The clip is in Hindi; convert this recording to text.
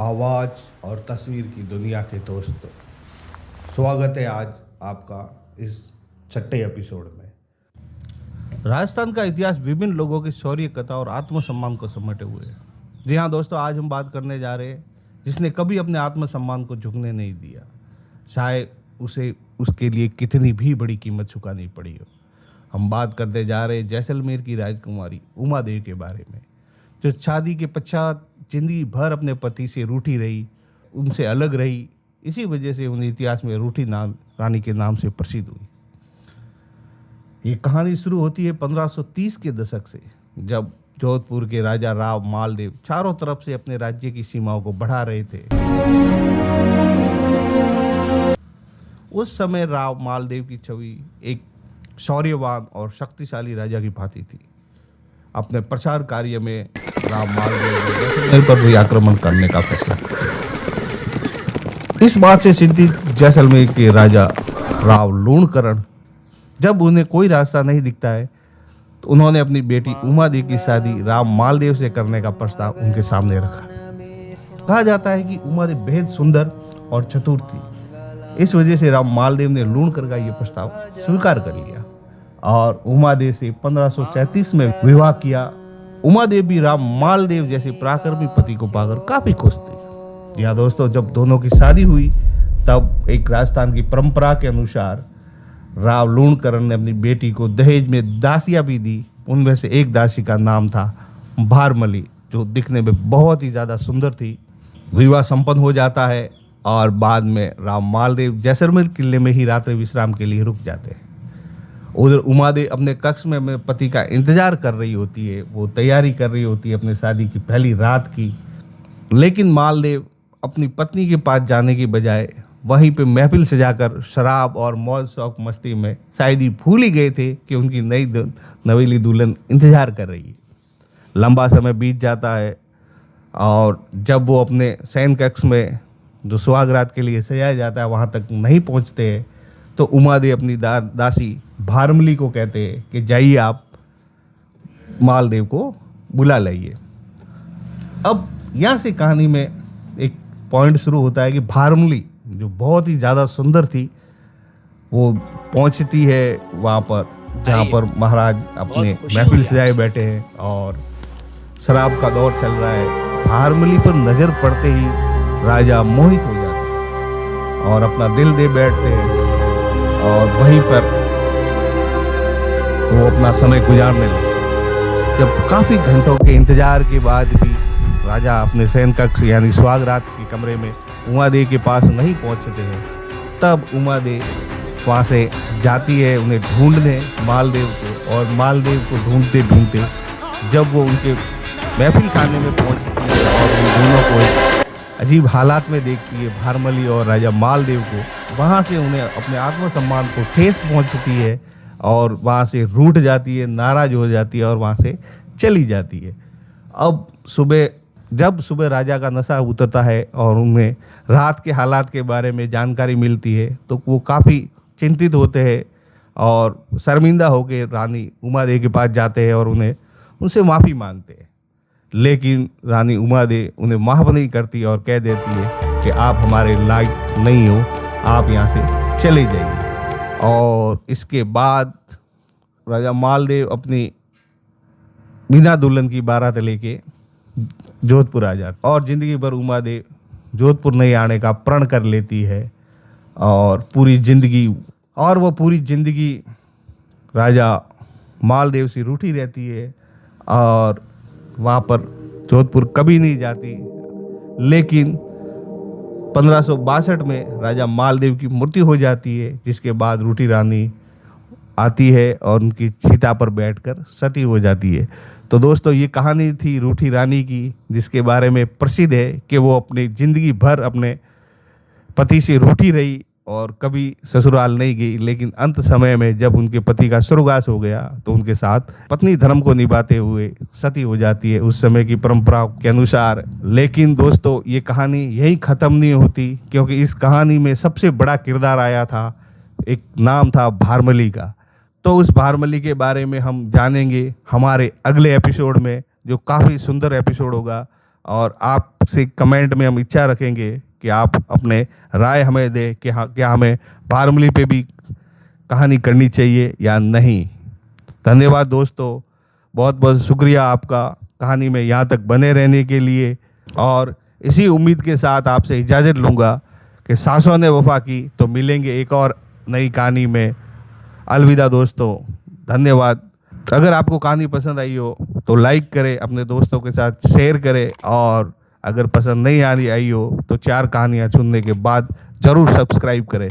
आवाज़ और तस्वीर की दुनिया के दोस्तों, स्वागत है आज आपका इस छठे एपिसोड में। राजस्थान का इतिहास विभिन्न लोगों की शौर्य कथा और आत्मसम्मान को समेटे हुए है। जी हाँ दोस्तों, आज हम बात करने जा रहे हैं जिसने कभी अपने आत्मसम्मान को झुकने नहीं दिया, चाहे उसे उसके लिए कितनी भी बड़ी कीमत चुकानी पड़ी हो। हम बात करते जा रहे हैं जैसलमेर की राजकुमारी उमा देवी के बारे में, जो शादी के पश्चात जिंदगी भर अपने पति से रूठी रही, उनसे अलग रही। इसी वजह से उन्हें इतिहास में रूठी रानी के नाम से प्रसिद्ध हुई। ये कहानी शुरू होती है 1530 के दशक से, जब जोधपुर के राजा राव मालदेव चारों तरफ से अपने राज्य की सीमाओं को बढ़ा रहे थे। उस समय राव मालदेव की छवि एक शौर्यवान और शक्तिशाली राजा की भांति थी। अपने प्रचार कार्य में राव मालदेव ने जैसलमेर पर भी आक्रमण करने का फैसला किया। इस बात से चिंतित जैसलमेर के राजा राव लूणकरण, जब उन्हें कोई रास्ता नहीं दिखता है, तो उन्होंने अपनी बेटी उमा देवी की शादी राव मालदेव से करने का प्रस्ताव उनके सामने रखा। कहा जाता है कि उमा देवी बेहद सुंदर और चतुर थी। इस वजह से राव मालदेव ने लूणकर का यह प्रस्ताव स्वीकार कर लिया और उमा देवी से 1533 में विवाह किया। उमा देवी भी राव मालदेव जैसे पराक्रमी पति को पाकर काफी खुश थी। यहाँ दोस्तों, जब दोनों की शादी हुई तब एक राजस्थान की परंपरा के अनुसार राव लूणकरण ने अपनी बेटी को दहेज में दासियां भी दी। उनमें से एक दासी का नाम था भारमली, जो दिखने में बहुत ही ज्यादा सुंदर थी। विवाह संपन्न हो जाता है और बाद में राव मालदेव जैसलमेर किले में ही रात्रि विश्राम के लिए रुक जाते हैं। उधर उमा देवी अपने कक्ष में अपने पति का इंतजार कर रही होती है, वो तैयारी कर रही होती है अपने शादी की पहली रात की। लेकिन मालदेव अपनी पत्नी के पास जाने की बजाय वहीं पे महफिल सजाकर शराब और मौज शौक मस्ती में शायद ही भूल ही गए थे कि उनकी नई नवेली दुल्हन इंतजार कर रही है। लंबा समय बीत जाता है और जब वो अपने शयन कक्ष में जो सुहागरात के लिए सजाया जाता है वहाँ तक नहीं पहुँचते हैं, तो उमा देवी अपनी दासी भारमली को कहते हैं कि जाइए आप मालदेव को बुला लाइए। अब यहाँ से कहानी में एक पॉइंट शुरू होता है कि भारमली, जो बहुत ही ज़्यादा सुंदर थी, वो पहुँचती है वहाँ पर जहाँ पर महाराज अपने महफिल सजाए बैठे हैं और शराब का दौर चल रहा है। भारमली पर नज़र पड़ते ही राजा मोहित हो जाते हैं और अपना दिल दे बैठते हैं और वहीं पर वो अपना समय गुजारने लगे। जब काफ़ी घंटों के इंतजार के बाद भी राजा अपने शयन कक्ष यानी सुहागरात के कमरे में उमा देवी के पास नहीं पहुंचते हैं, तब उमा देवी वहाँ से जाती है उन्हें ढूंढने, मालदेव को। और मालदेव को ढूंढते ढूंढते जब वो उनके महफिल खाने में पहुंचती है और उन दोनों को अजीब हालात में देखती है, भारमली और राजा मालदेव को, वहाँ से उन्हें अपने आत्मसम्मान को ठेस पहुँचती है और वहाँ से रूठ जाती है, नाराज हो जाती है और वहाँ से चली जाती है। अब जब सुबह राजा का नशा उतरता है और उन्हें रात के हालात के बारे में जानकारी मिलती है, तो वो काफ़ी चिंतित होते हैं और शर्मिंदा होकर रानी उमा देवी के पास जाते हैं और उनसे माफ़ी मांगते हैं। लेकिन रानी उमा देवी उन्हें माफ़ नहीं करती और कह देती है कि आप हमारे लायक नहीं हो, आप यहाँ से चले जाइए। और इसके बाद राजा मालदेव अपनी बिना दुल्हन की बारात लेके जोधपुर आ जाता और ज़िंदगी भर उमा देवी जोधपुर नहीं आने का प्रण कर लेती है और वो पूरी ज़िंदगी राजा मालदेव से रूठी रहती है और वहाँ पर जोधपुर कभी नहीं जाती। लेकिन 1562 में राजा मालदेव की मृत्यु हो जाती है, जिसके बाद रूठी रानी आती है और उनकी चिता पर बैठकर सती हो जाती है। तो दोस्तों, ये कहानी थी रूठी रानी की, जिसके बारे में प्रसिद्ध है कि वो अपनी ज़िंदगी भर अपने पति से रूठी रही और कभी ससुराल नहीं गई। लेकिन अंत समय में जब उनके पति का स्वर्गवास हो गया तो उनके साथ पत्नी धर्म को निभाते हुए सती हो जाती है उस समय की परंपरा के अनुसार। लेकिन दोस्तों, ये कहानी यही ख़त्म नहीं होती, क्योंकि इस कहानी में सबसे बड़ा किरदार आया था, एक नाम था भारमली का। तो उस भारमली के बारे में हम जानेंगे हमारे अगले एपिसोड में, जो काफ़ी सुंदर एपिसोड होगा। और आपसे कमेंट में हम इच्छा रखेंगे कि आप अपने राय हमें दें कि हाँ, क्या हमें बारमली पे भी कहानी करनी चाहिए या नहीं। धन्यवाद दोस्तों, बहुत बहुत शुक्रिया आपका कहानी में यहाँ तक बने रहने के लिए। और इसी उम्मीद के साथ आपसे इजाज़त लूँगा कि सांसों ने वफा की। तो मिलेंगे एक और नई कहानी में। अलविदा दोस्तों, धन्यवाद। अगर आपको कहानी पसंद आई हो तो लाइक करें, अपने दोस्तों के साथ शेयर करें, और अगर पसंद नहीं आई हो तो 4 कहानियाँ सुनने के बाद ज़रूर सब्सक्राइब करें।